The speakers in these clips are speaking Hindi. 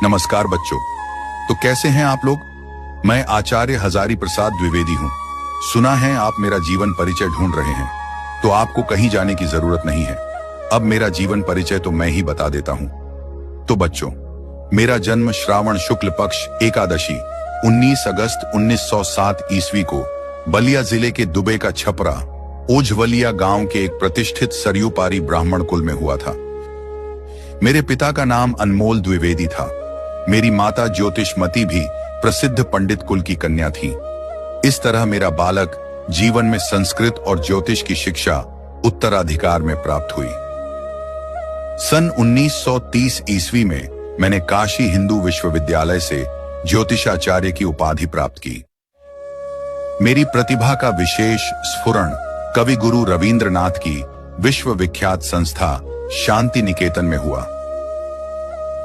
नमस्कार बच्चों। तो कैसे हैं आप लोग? मैं आचार्य हजारी प्रसाद द्विवेदी हूँ। सुना है आप मेरा जीवन परिचय ढूंढ रहे हैं, तो आपको कहीं जाने की जरूरत नहीं है। अब मेरा जीवन परिचय तो मैं ही बता देता हूँ। तो बच्चों, मेरा जन्म श्रावण शुक्ल पक्ष एकादशी 19 अगस्त 1907 ईस्वी को बलिया जिले के दुबे का छपरा ओझवलिया गांव के एक प्रतिष्ठित सरयू पारी ब्राह्मण कुल में हुआ था। मेरे पिता का नाम अनमोल द्विवेदी था। मेरी माता ज्योतिषमती भी प्रसिद्ध पंडित कुल की कन्या थी। इस तरह मेरा बालक जीवन में संस्कृत और ज्योतिष की शिक्षा उत्तराधिकार में प्राप्त हुई। सन 1930 ईस्वी में मैंने काशी हिंदू विश्वविद्यालय से ज्योतिषाचार्य की उपाधि प्राप्त की। मेरी प्रतिभा का विशेष स्फुरण कवि गुरु रवींद्रनाथ की विश्वविख्यात संस्था शांति निकेतन में हुआ,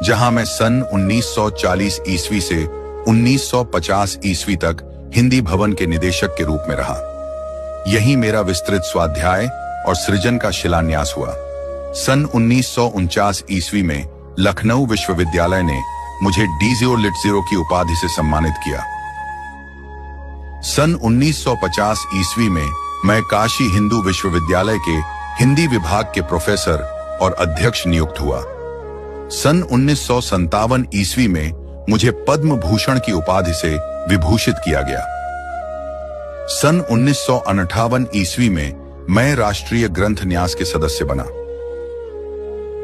जहां मैं सन 1940 ईस्वी से 1950 ईस्वी तक हिंदी भवन के निदेशक के रूप में रहा। यहीं मेरा विस्तृत स्वाध्याय और सृजन का शिलान्यास हुआ। सन 1949 ईस्वी में लखनऊ विश्वविद्यालय ने मुझे डीजियो लिटजीरो की उपाधि से सम्मानित किया। सन 1950 ईस्वी में मैं काशी हिंदू विश्वविद्यालय के हिंदी विभाग के प्रोफेसर और अध्यक्ष नियुक्त हुआ। सन 1957 ईस्वी में मुझे पद्म भूषण की उपाधि से विभूषित किया गया। सन 1958 ईस्वी में मैं राष्ट्रीय ग्रंथ न्यास के सदस्य बना।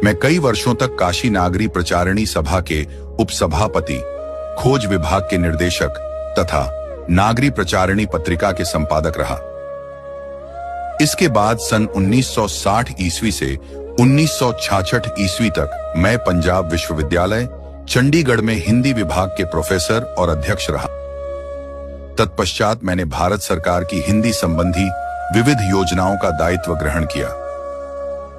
मैं कई वर्षों तक काशी नागरी प्रचारिणी सभा के उपसभापति, खोज विभाग के निर्देशक तथा नागरी प्रचारिणी पत्रिका के संपादक रहा। इसके बाद सन 1960 ईस्वी से 1966 ईस्वी तक मैं पंजाब विश्वविद्यालय चंडीगढ़ में हिंदी विभाग के प्रोफेसर और अध्यक्ष रहा। तत्पश्चात मैंने भारत सरकार की हिंदी संबंधी विविध योजनाओं का दायित्व ग्रहण किया।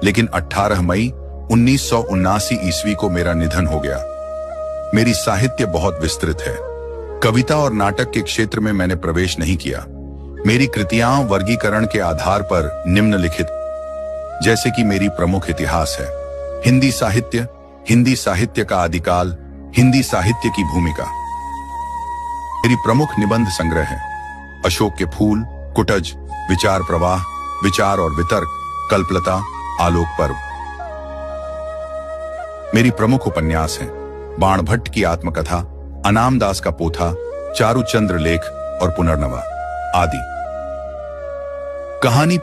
लेकिन 18 मई 1979 ईस्वी को मेरा निधन हो गया। मेरी साहित्य बहुत विस्तृत है। कविता और नाटक के क्षेत्र में मैंने प्रवेश नहीं किया। मेरी कृतियां वर्गीकरण के आधार पर निम्नलिखित, जैसे कि मेरी प्रमुख इतिहास है, हिंदी साहित्य का आदिकाल, हिंदी साहित्य की भूमिका। मेरी प्रमुख निबंध संग्रह है अशोक के फूल, कुटज, विचार प्रवाह, विचार और वितर्क, कल्पलता, आलोक पर्व। मेरी प्रमुख उपन्यास है बाणभट्ट की आत्मकथा, अनाम दास का पोथा, चारुचंद्र लेख और पुनर्नवा आदि। कहानी